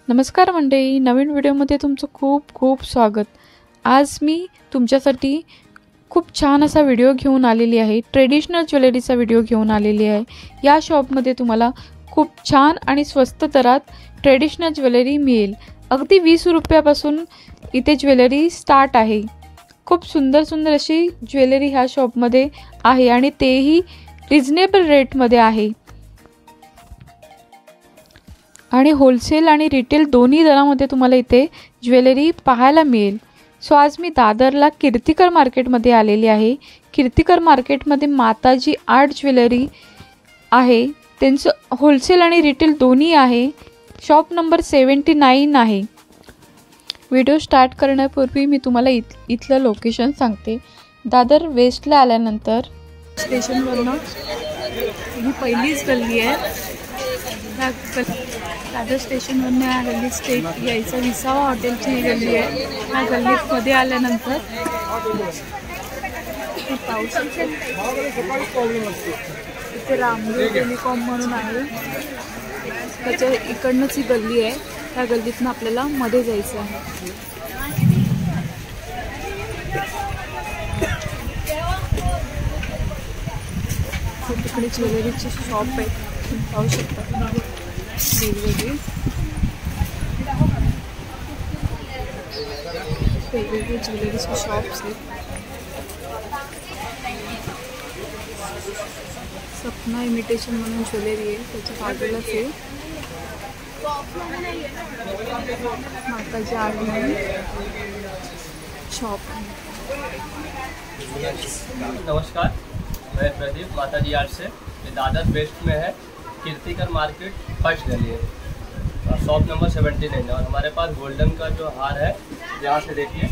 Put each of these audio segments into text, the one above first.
नमस्कार मंडळी, नवीन व्हिडिओमध्ये तुमचं खूप खूप स्वागत। आज मी तुमच्यासाठी खूप छान असा व्हिडिओ घेऊन आलेली आहे। ट्रेडिशनल ज्वेलरीचा व्हिडिओ घेऊन आलेली आहे। या शॉपमध्ये तुम्हाला खूप छान आणि स्वस्त दरात ट्रेडिशनल ज्वेलरी मिळेल। अगदी 20 रुपयापासून इथे ज्वेलरी स्टार्ट आहे। खूप सुंदर सुंदर अशी ज्वेलरी ह्या शॉपमध्ये आहे आणि तेही रिजनेबल रेटमध्ये आहे आणि होलसेल आणि रिटेल दोन्ही दरामध्ये तुम्हाला इथे ज्वेलरी पाहायला मिळेल। सो आज मी दादरला कीर्तिकर मार्केटमध्ये आलेली आहे। कीर्तिकर मार्केटमध्ये माताजी आर्ट ज्वेलरी आहे, त्यांचं होलसेल आणि रिटेल दोन्ही आहे। शॉप नंबर 79 आहे। व्हिडिओ स्टार्ट करण्यापूर्वी मी तुम्हाला इथलं लोकेशन सांगते। दादर वेस्टला आल्यानंतर स्टेशनवरनं ही पहिलीच गल्ली आहे। दादर स्टेशनवरनं या गल्ली स्टेट यायचं विसावा हॉटेलची ही गल्ली आहे। या गल्लीत मध्ये आल्यानंतर इथे रामदेव टेलिकॉम म्हणून आहे, त्याच्या इकडनंच ही गल्ली आहे। त्या गल्लीतनं आपल्याला मध्ये जायचं आहे। तिकडे ज्वेलरीचे शॉप आहेत, पाहू शकता वेगवेगळे ज्वेलरीचे शॉप्स आहेत। सपना इमिटेशन म्हणून ज्वेलरी आहे, त्याच्या बाजूलाच आहे माताजी आर्ट म्हणून शॉप आहे। नमस्कार, मैं प्रदीप माताजी आर्ट से। ये दादर वेस्ट में है, कीर्तिकर मार्केट फर्स्ट गली है, शॉप नंबर 79 है। और हमारे पास गोल्डन का जो हार है, यहाँ से देखिए,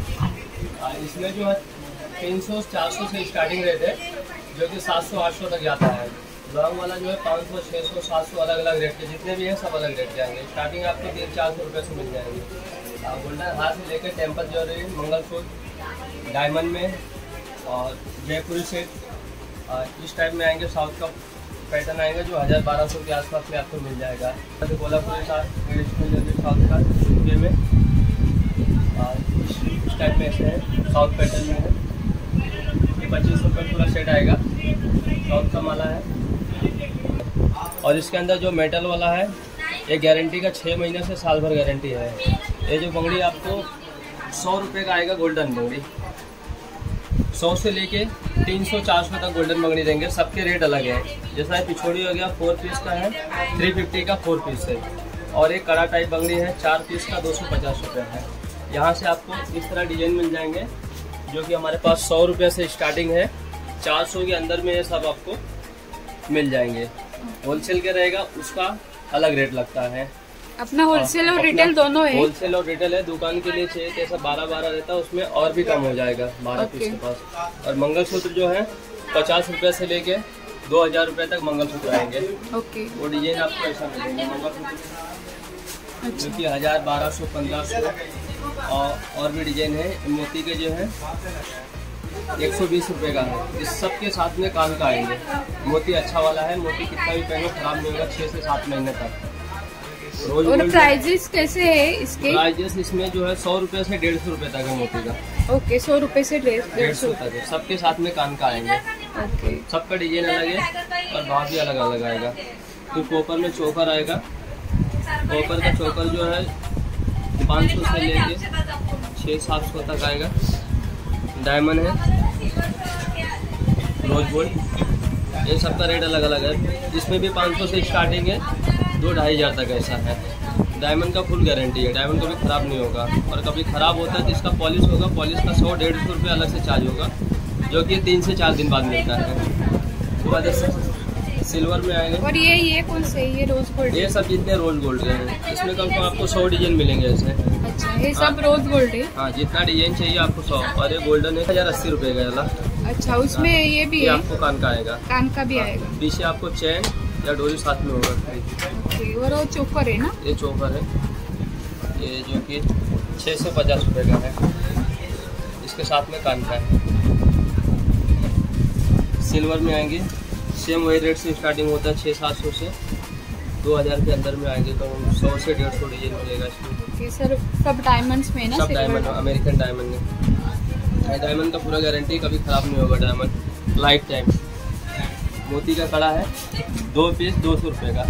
इसमें जो है 300-400 से स्टार्टिंग रेट है, जो कि 700-800 तक जाता है। लॉन्ग वाला जो है 500, 600, 700 अलग अलग रेट के जितने भी हैं सब अलग रेट के आएंगे। स्टार्टिंग आपको 300-400 रुपये से मिल जाएंगे। गोल्डन हार से लेकर टेम्पल ज्वेलरी, मंगलसूत्र, डायमंड में और जयपुरी सेट इस टाइप में आएंगे। साउथ का पैटर्न आएगा जो 1000-1200 के आसपास में आपको मिल जाएगा। कोल्हापुरी साउथ का झुमके में इस टाइप में ऐसे है, साउथ पैटर्न में है। ये 25 रुपये पूरा सेट आएगा, साउथ का माला है। और इसके अंदर जो मेटल वाला है, ये गारंटी का 6 महीने से साल भर गारंटी है। ये जो बंगड़ी आपको 100 रुपये का आएगा, गोल्डन बंगड़ी 100 से लेके 300-400 तक गोल्डन बंगड़ी देंगे। सबके रेट अलग है। जैसा है पिछोड़ी हो गया 4 पीस का है, 350 का 4 पीस है। और एक कड़ा टाइप बंगड़ी है 4 पीस का 250 रुपये है। यहाँ से आपको इस तरह डिजाइन मिल जाएंगे, जो कि हमारे पास 100 रुपये से स्टार्टिंग है। 400 के अंदर में ये सब आपको मिल जाएंगे। होलसेल के रहेगा उसका अलग रेट लगता है। अपना होलसेल और रिटेल दोनों है। होलसेल और रिटेल है। दुकान के लिए चाहिए जैसा 12-12 रहता है, उसमें और भी कम हो जाएगा 12 पीस के पास। और मंगलसूत्र जो है 50 रुपये से लेके 2000 रुपये तक मंगलसूत्र आएंगे। ओके, वो डिजाइन आपको ऐसा मिलेंगे मंगलसूत्र, जो कि 1000, 1200, 1500 और भी डिजाइन है। मोती के जो है 120 रुपये का है। इस सब के साथ में कान का आएंगे। मोती अच्छा वाला है, मोती कितना भी पहनो खराब नहीं होगा 6 से 7 महीने तक। और प्राइजेस कैसे है इसके? प्राइजेस इसमें जो है 100 रुपये से 150 रुपये तक है मोती का। ओके, 100 रुपये से 150 तक है। सबके साथ में कान का आएंगे। ओके, सबका डिजाइन अलग है और भाव भी अलग अलग आएगा। तो कॉपर में चोकर आएगा। कॉपर का चोकर जो है 500 से लेके 600-700 तक आएगा। डायमंड है, रोज गोल्ड, ये सबका रेट अलग अलग है। इसमें भी 500 से स्टार्टिंग है, 2-2500 तक ऐसा है। डायमंड का फुल गारंटी है, डायमंड कभी ख़राब नहीं होगा। और कभी ख़राब होता है तो इसका पॉलिश होगा, पॉलिश का 100-150 रुपये अलग से चार्ज होगा, जो कि 3 से 4 दिन बाद मिलता है। उसके बाद सिल्वर में आएंगे। और ये कौन से? ये रोज गोल्ड? ये सब जितने रोज गोल्ड के हैं, इसमें कम से कम आपको 100 डिजाइन मिलेंगे ऐसे। अच्छा, ये सब रोज गोल्ड है? हाँ, जितना डिजाइन चाहिए आपको 100। और ये गोल्डन है 1080 रुपये का वाला। अच्छा, उसमें ये भी है? आपको कान का आएगा, कान का भी आएगा। पीछे आपको चैन या डोरी साथ में होगा। और वो चोकर है ना? ये चोकर है, ये जो कि 650 रुपये का है। इसके साथ में कान का है। सिल्वर में आएंगे, सेम वही रेट से स्टार्टिंग होता है 600-700 से। 2000 के अंदर में आएंगे तो 100 से 150 डिजाइन मिलेगा इसमें। ओके सर, सब डायमंड्स में ना? सब डायमंड, अमेरिकन डायमंड है। डायमंड का पूरा गारंटी, कभी खराब नहीं होगा डायमंड, लाइफ टाइम। मोती का कड़ा है, 2 पीस 200 रुपये का।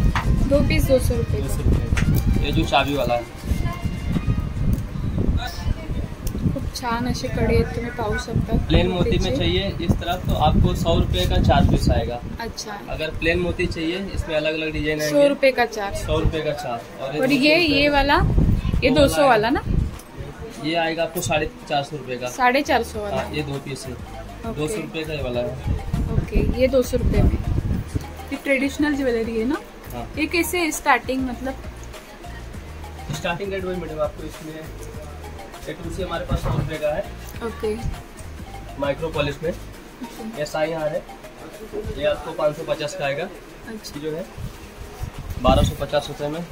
2 पीस 200 रुपये। 200 रुपये। ये जो चाबी वाला है, खूप छान असे कड़े आहेत, तुम्ही पाहू शकता। प्लेन मोती में चाहिए इस तरफ तो आपको 100 रुपये का 4 पीस आएगा। अच्छा, अगर प्लेन मोती चाहिए, इसमें अलग अलग डिजाइन आएंगे। 100 रुपये का 4। 100 रुपये का 4। और ये वाला, ये 200 वाला ना? ये आएगा आपको 450 रुपये का। 450 वाला। ये 2 पीस है, 200 रुपये का ये वाला है। ओके, ये 200 रुपये में। ये ट्रेडिशनल ज्वेलरी है ना? हाँ। ये कैसे स्टार्टिंग, मतलब स्टार्टिंग रेट वही मैडम आपको इसमें ये टूसी हमारे पास 100 रुपये का है। ओके, माइक्रो पॉलिश में। ये साई हार है, ये आपको 550 का आएगा। अच्छा, जो है 1250 रुपये में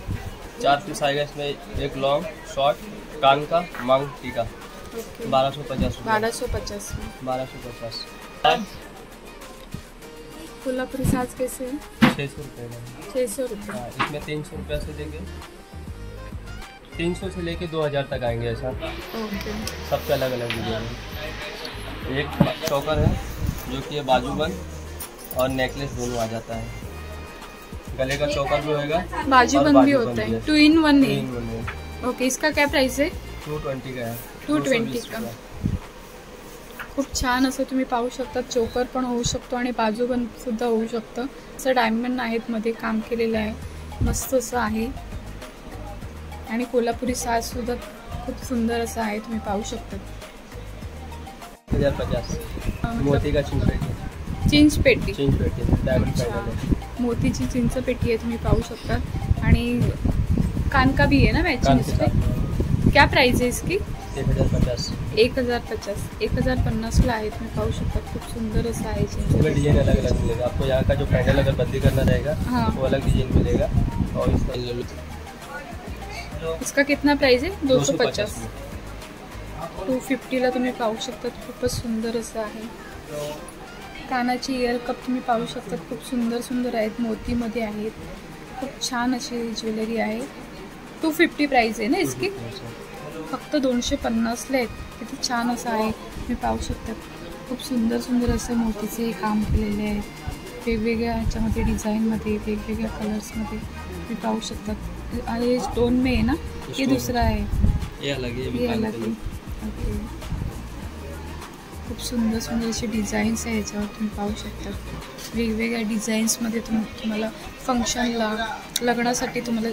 4 पीस आएगा। इसमें एक लॉन्ग, शॉर्ट, कान का, मांग टीका। ओके, 1250 1250 में। 1250। कोल्हापुरी साज कैसे है? 600 रुपये में। 600 रुपये। हाँ, इसमें 300 रुपये से देंगे, 300 से लेके 2000 तक आएंगे। ऐसा ओके, सबके अलग अलग डिजाइन है। एक चौकर है जो कि ये बाजूबंद और नेकलेस दोनों आ जाता है। गले का चौकर भी होएगा, बाजूबंद भी होता है। 2 in 1 है। 2 in 1 है। ओके, इसका क्या प्राइस आहे? 220 का है। 220 का। खूप छान असं तुम्ही पाहू शकता, चोकर पण होऊ शकतो आणि बाजूबंद सुद्धा होऊ शकतं। असं डायमंड आहेत मध्ये काम केलेलं आहे, मस्त असं आहे। आणि कोल्हापुरी साज सुद्धा खूप सुंदर असं आहे, तुम्ही पाहू शकता। 1050 मोती का चिंच पेटी। चिंच पेटी, डायमंड पैनल है। मोतीची चिंच पेटी आहे, तुम्ही पाहू शकता। आणि कान का भी है ना मैचिंग इस पे? क्या प्राइस है इसकी? 1050। 1050, 1050 ला आहे, तुम्ही पाहू शकता। खूप सुंदर असं आहे चिंच इसमें पेटी। डिजाइन अलग अलग मिलेगा आपको। यहाँ का जो पैनल अगर बंदी करना रहेगा हाँ। वो अलग डिजाइन मिलेगा। और इसमें इसका कितना प्राइस आहे? 250। 250 250 ला तुम्ही पाहू शकता। खूपच सुंदर असं आहे। कानाची इयर कप तुम्ही पाहू शकता, खूप सुंदर सुंदर आहेत, मोतीमध्ये आहेत। खूप छान अशी ज्वेलरी आहे। 250 प्राइस आहे ना इसकी? फक्त 250 ला आहेत। किती छान असं आहे, तुम्ही पाहू शकता। खूप सुंदर सुंदर असं मोतीचे काम केलेले आहे, वेगवेगळ्या ह्याच्यामध्ये, डिझाईनमध्ये, वेगवेगळ्या कलर्समध्ये तुम्ही पाहू शकता। आणि स्टोन में है ना? ये दूसरा है, ये अलग है, ये अलग है। ओके, खूप सुंदर सुंदर असे डिझाईन्स आहे याच्यावर, तुम्ही पाहू शकता। वेगवेगळ्या डिझाईन्समध्ये तुम्हाला फंक्शनला, लग्नासाठी तुम्हाला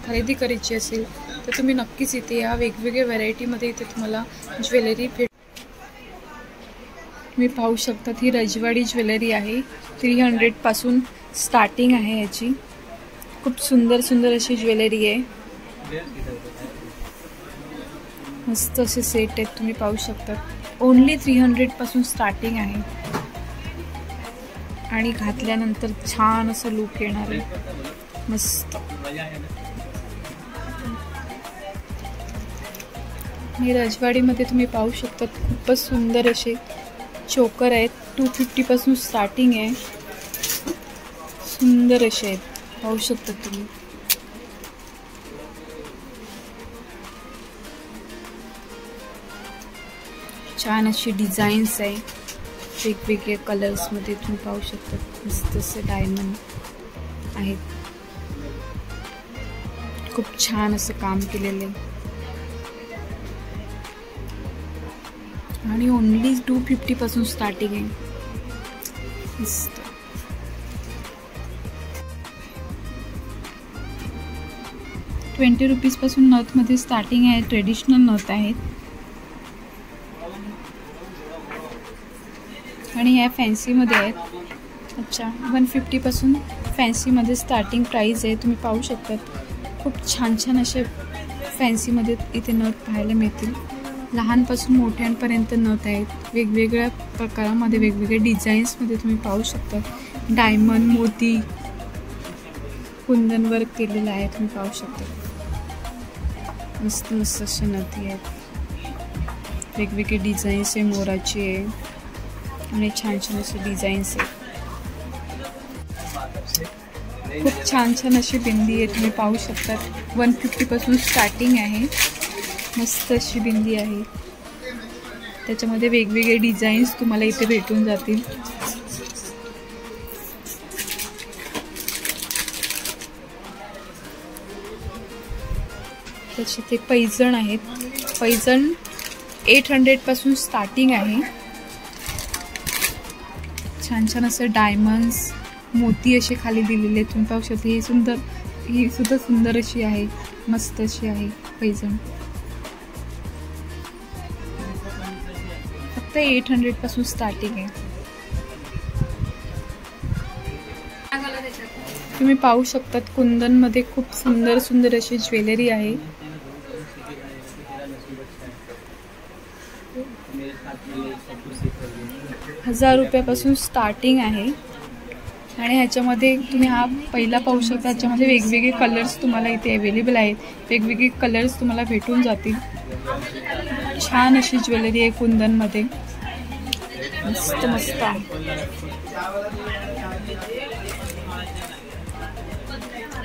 खरेदी करायची असेल तर तुम्ही नक्कीच इथे या। वेगवेगळ्या व्हरायटीमध्ये इथे तुम्हाला ज्वेलरी तुम्ही पाहू शकता। ही रजवाडी ज्वेलरी आहे, 300 पासून स्टार्टिंग आहे याची। खूप सुंदर सुंदर अशी ज्वेलरी आहे, मस्त असे सेट आहेत, तुम्ही पाहू शकता। ओनली 300 पासून स्टार्टिंग आहे आणि घातल्यानंतर छान असं लुक येणार आहे, मस्त। आणि रजवाडीमध्ये तुम्ही पाहू शकता, खूपच सुंदर असे चोकर आहेत। 250 पासून स्टार्टिंग आहे, सुंदर असे आहेत, पाहू शकता तुम्ही। छान अशी डिझाईन्स आहे, वेगवेगळ्या कलर्समध्ये तुम्ही पाहू शकता। मस्त असे डायमंड आहेत, खूप छान असं काम केलेलं आहे आणि ओनली 250 पासून स्टार्टिंग आहे, मस्त। ₹20 पासून नथमध्ये स्टार्टिंग आहे, ट्रेडिशनल नथ आहेत आणि ह्या फॅन्सीमध्ये आहेत। अच्छा, 150 पासून फॅन्सीमध्ये स्टार्टिंग प्राइस आहे, तुम्ही पाहू शकता। खूप छान छान असे फॅन्सीमध्ये इथे नथ पाहायला मिळतील, लहानपासून मोठ्यांपर्यंत नथ आहेत। वेगवेगळ्या प्रकारामध्ये, वेगवेगळ्या डिझाईन्समध्ये तुम्ही पाहू शकता। डायमंड, मोती, कुंदन वर्क केलेलं आहे, तुम्ही पाहू शकता। मस्त मस्त असे नथी आहेत, वेगवेगळे डिझाईन्स आहे, मोराची आहे आणि छान छान असे डिझाईन्स आहेत। खूप छान छान अशी बिंदी आहे, तुम्ही पाहू शकतात. 150 पासून स्टार्टिंग आहे. मस्त अशी बिंदी आहे, त्याच्यामध्ये वेगवेगळे डिझाईन्स तुम्हाला इथे भेटून जातील. त्याचे ते पैजण आहेत. पैजण 800 पासून स्टार्टिंग आहे. छान छान असं डायमंड्स, मोती असे खाली दिलेले आहेत, तुम्ही पाहू शकता. ही सुद्धा सुंदर अशी आहे, मस्त अशी आहे पैजण. फक्त 800 पासून स्टार्टिंग आहे. तुम्ही पाहू शकतात कुंदन मध्ये खूप सुंदर सुंदर अशी ज्वेलरी आहे. ₹1000 स्टार्टिंग आहे. आणि ह्याच्यामध्ये तुम्ही हा पहिला पाहू शकता, ह्याच्यामध्ये वेगवेगळे कलर्स तुम्हाला इथे अवेलेबल आहेत. वेगवेगळे कलर्स तुम्हाला भेटून जातील. छान अशी ज्वेलरी आहे कुंदनमध्ये, मस्त मस्त आहे.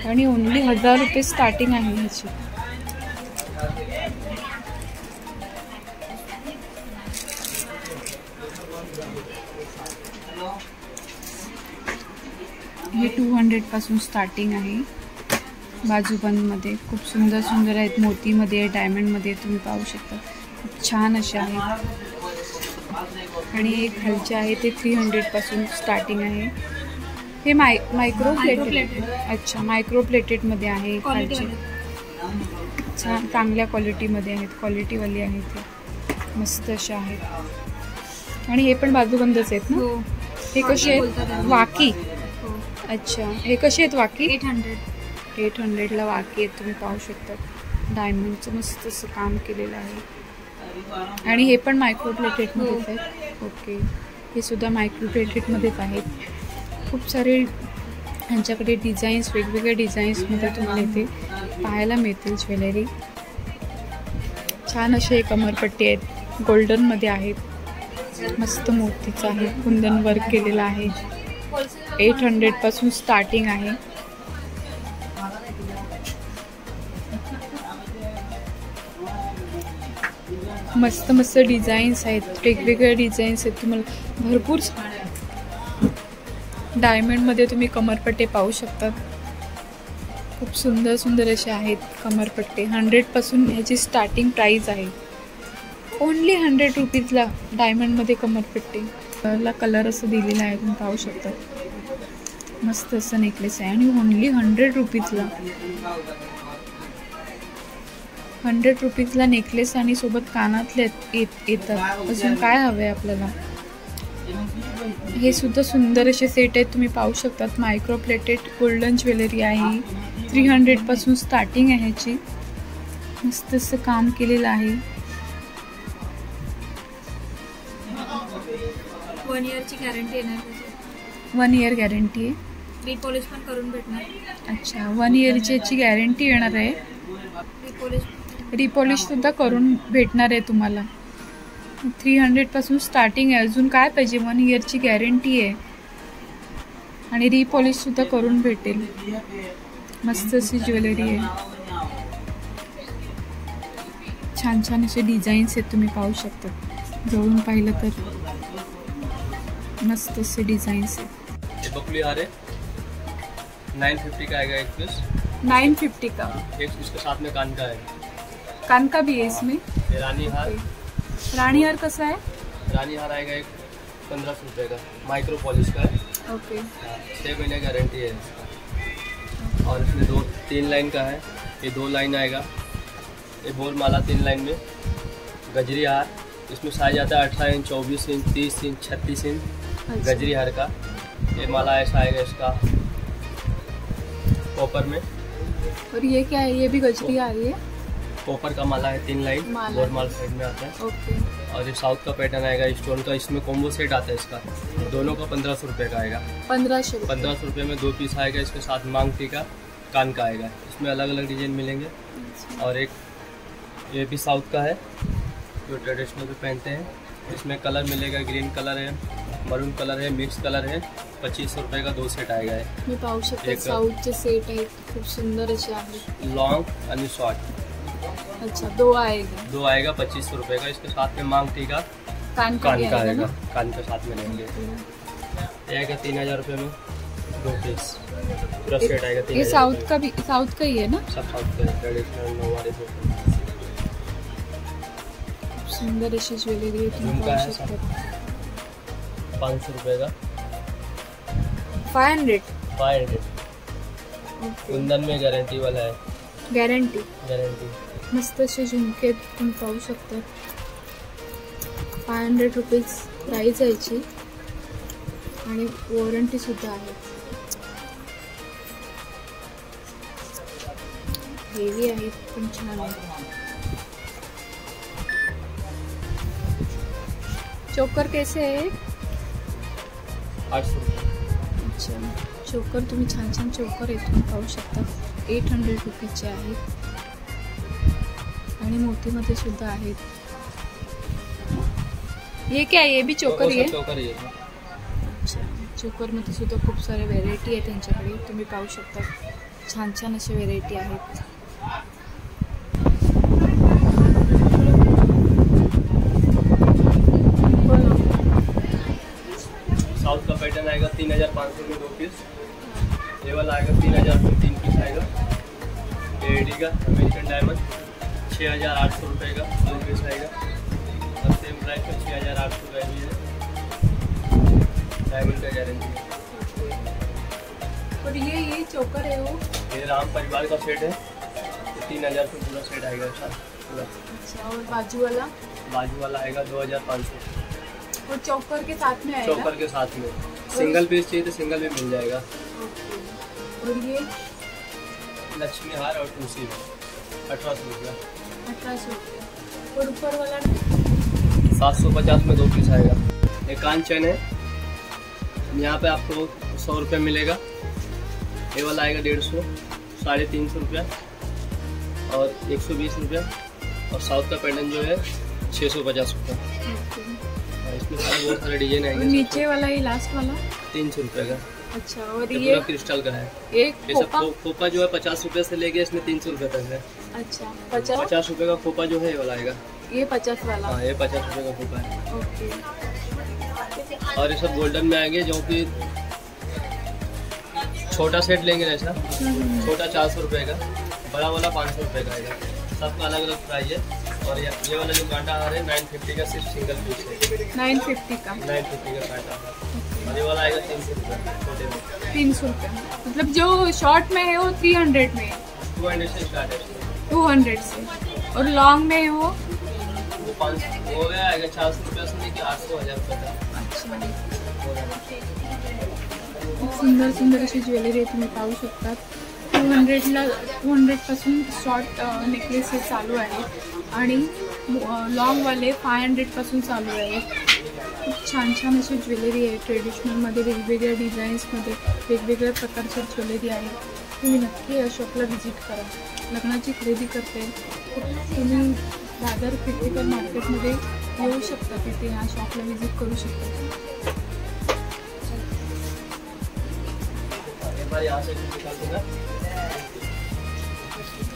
आणि ओनली ₹1000 स्टार्टिंग आहे ह्याची. हे 200 पासून स्टार्टिंग आहे. बाजूबंदमध्ये खूप सुंदर सुंदर आहेत, मोतीमध्ये, डायमंडमध्ये तुम्ही पाहू शकता. खूप छान असे आहेत. आणि एक खालचे आहे ते 300 पासून स्टार्टिंग आहे. हे मायक्रो प्लेटेड. अच्छा, मायक्रो प्लेटेडमध्ये आहे. खालचे छान चांगल्या क्वालिटीमध्ये आहेत, क्वालिटीवाली आहेत ते, मस्त असे आहेत. आणि हे पण बाजूबंदच आहेत ना. हे कसे आहेत? वाकी. अच्छा, हे कसे आहेत वाकी? 800ला वाकी आहेत, तुम्ही पाहू शकता. डायमंडचं मस्त असं काम केलेलं आहे. आणि हे पण मायक्रो प्लेटेडमध्येच आहेत. ओके, हे सुद्धा मायक्रो प्लेटेडमध्येच आहेत. खूप सारे ह्यांच्याकडे डिझाईन्स, वेगवेगळ्या डिझाईन्समध्ये तुम्हाला इथे पाहायला मिळतील ज्वेलरी. छान असे कमरपट्टी आहेत, गोल्डनमध्ये आहेत, मस्त मोतीचं आहे, कुंदन वर्क केलेलं आहे. 800 पासून स्टार्टिंग आहे. मस्त मस्त डिझाईन्स आहेत, वेगवेगळे डिझाईन्स आहेत. तुम्हाला भरपूर डायमंडमध्ये तुम्ही कमरपट्टे पाहू शकतात. खूप सुंदर सुंदर असे आहेत कमरपट्टे. 100 पासून ह्याची स्टार्टिंग प्राइस आहे. ओनली ₹100ला डायमंडमध्ये कमरपट्टे. ला कलर असं दिलेला आहे, तुम्ही पाहू शकता. मस्त असं नेकलेस आहे. आणि ओनली ₹100ला ₹100ला नेकलेस आणि सोबत कानातले येतात. अजून काय हवं आहे आपल्याला. हे सुद्धा सुंदर असे सेट आहेत, तुम्ही पाहू शकतात. मायक्रो प्लेटेड गोल्डन ज्वेलरी आहे. 300 पासून स्टार्टिंग आहे ह्याची. मस्त असं काम केलेलं आहे. 1 इयरची गॅरंटी येणार. 1 इयर गॅरंटी आहे. रिपॉलिश पण करून भेटणार. अच्छा, 1 इयरची याची गॅरंटी येणार आहे. रिपॉलिश सुद्धा करून भेटणार आहे तुम्हाला. 300 पासून स्टार्टिंग आहे. अजून काय पाहिजे. 1 इयरची गॅरंटी आहे आणि रिपॉलिश सुद्धा करून भेटेल. मस्त अशी ज्वेलरी आहे. छान छान असे डिझाईन्स आहेत, तुम्ही पाहू शकता. जवळून पाहिलं तर मस्त असे डिज़ाइंस है। बकुली हार है 950 का आएगा एक पीस। 950 का। एक इसके साथ में कान का है। कान का भी है इसमें। ये रानी हार। रानी हार कैसा है? रानी हार आएगा एक 1500 रुपये का, माइक्रो पॉलिश का है। ओके। 6 महीने गारंटी है इसका। और इसमें 2-3 लाइन का है। ये 2 लाइन आएगा। ये बोल माला 3 लाइन में। गजरी हार, इसमें साइज आता है 18 इंच, 24 इंच, 30 इंच, 36 इंच। अच्छा। गजरी हार का ये माला ऐसा आएगा इसका कॉपर में। और ये क्या है? ये भी गजरी आ रही है। कॉपर का माला है 3 लाइन, बोरमाल साइड में आता है। ओके। और ये साउथ का पैटर्न आएगा स्टोन का। इसमें कॉम्बो सेट आता है इसका, दोनों का 1500 रुपये का आएगा। 1500 रुपये में 2 पीस आएगा। इसके साथ मांग टीका कान का आएगा। इसमें अलग अलग डिजाइन मिलेंगे। और एक ये भी साउथ का है जो ट्रेडिशनल भी पहनते हैं। इसमें कलर मिलेगा, ग्रीन कलर है, मरून कलर है, मिक्स कलर है। 2500 रुपये का 2 सेट आएगा। मी पाहू शकता साऊथचे सेट आहेत, खूप सुंदर असे आहेत। लॉन्ग और शॉर्ट। अच्छा, दो आएगा 2500 रुपये का। इसके साथ में मांग टीका कान का आएगा, कान के साथ में लेंगे। ये आएगा 3000 रुपये में 2 पीस, पूरा सेट आएगा। ये साउथ का ही है ना? सब साउथ का ट्रेडिशनल नौवारी से। सुंदर अशी ज्वेलरी आहे, तुम्ही पाहू शकता। 500 रुपये का 500 कुंदन में गारंटी वाला है। Guarantee guarantee. मस्त असे झुमके तुम्ही पाहू शकता। 500 रुपीज प्राइस आहे याची आणि वॉरंटी सुद्धा आहे। हेवी आहे पण छान आहे। चोकर कैसे है? 800 रुपये। अच्छा, चोकर तुम्ही छान छान चोकर इथून पाहू शकता। 800 रुपीचे आहेत आणि मोतीमध्ये सुद्धा आहेत। ये क्या है? ये भी चोकर ही है? चोकर ही है। अच्छा, चोकरमध्ये सुद्धा खूप सारे व्हेरायटी आहे त्यांच्याकडे, तुम्ही पाहू शकता। छान छान असे व्हेरायटी आहेत। साउथ का पैटर्न आएगा 3500 में 2 पीस। ये वाला आएगा 3000 में 3 पीस आएगा। एडी का अमेरिकन डायमंड 6800 रुपये का 2 पीस आएगा। और सेम प्राइस का 6800 रुपये भी है। डायमंड का गारंटी है। और ये चोकर है वो? ये राम परिवार का सेट है। 3000 में पूरा सेट आएगा पूरा। अच्छा, और बाजू वाला आएगा 2500। और चोकर के साथ में आएगा? चोकर के साथ में। सिंगल पीस चाहिए तो सिंगल भी मिल जाएगा। और ये लक्ष्मी हार और तुलसी 1800 रुपया। 1800 रुपये। और ऊपर वाला 750 में 2 पीस आएगा। ये कान चैन है, यहाँ पे आपको 100 रुपये मिलेगा। ये वाला आएगा 150, 350 रुपया और 120 रुपया। और साउथ का पैटर्न जो है 650 रुपया। इसमें बहुत सारे डिजाइन आएंगे। नीचे वाला ये लास्ट वाला 300 रुपये का। अच्छा, और ये पूरा क्रिस्टल का है। एक खोपा जो है 50 रुपये से लेके इसमें 300 रुपये तक है। अच्छा, 50 रुपये का खोपा जो है ये वाला आएगा। ये 50 वाला? हाँ, ये 50 रुपये का खोपा है। ओके। और ये सब गोल्डन में आएंगे, जो कि छोटा सेट लेंगे ऐसा, छोटा 400 रुपये का, बड़ा वाला 500 रुपये का आएगा। सबका अलग अलग प्राइस है। और ये वाला जो कांटा आ रहा है 950 का, सिर्फ सिंगल पीस है। 950 का कांटा। और ये वाला आएगा 300 रुपये छोटे में। 300 रुपये मतलब जो शॉर्ट में है वो 300 में है? 200 से स्टार्ट है। 200 से। और लॉन्ग में है वो 500 हो गया आएगा 400 रुपये से लेके 800-1000 रुपये तक। अच्छा, सुंदर सुंदर अशी ज्वेलरी तुम्ही पाहू शकता। 200 पासून शॉर्ट नेकलेस हे चालू आहे आणि लॉंगवाले 500 पासून चालू आहे। खूप छान छान अशी ज्वेलरी आहे। ट्रेडिशनलमध्ये वेगवेगळ्या डिझाईन्समध्ये वेगवेगळ्या प्रकारची ज्वेलरी आहे। तुम्ही नक्की या शॉपला व्हिजिट करा। लग्नाची खरेदी करते तुम्ही दादर कीर्तिकर मार्केटमध्ये येऊ शकता, तिथे ह्या शॉपला व्हिजिट करू शकता।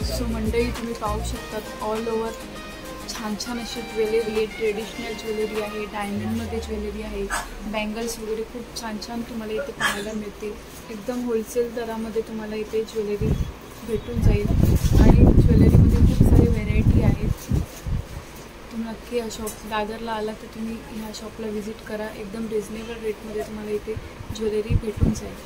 सो मंडळी तुम्ही पाहू शकतात ऑल ओव्हर छान छान अशी ज्वेलरी आहे। ट्रेडिशनल ज्वेलरी आहे, डायमंडमध्ये ज्वेलरी आहे, बँगल्स वगैरे खूप छान छान तुम्हाला इथे पाहायला मिळतील। एकदम होलसेल दरामध्ये तुम्हाला इथे ज्वेलरी भेटून जाईल आणि ज्वेलरीमध्ये खूप सारे व्हेरायटी आहेत। तुम्ही नक्की या शॉप दादरला आला तर तुम्ही ह्या शॉपला व्हिजिट करा। एकदम रिजनेबल रेटमध्ये तुम्हाला इथे ज्वेलरी भेटून जाईल।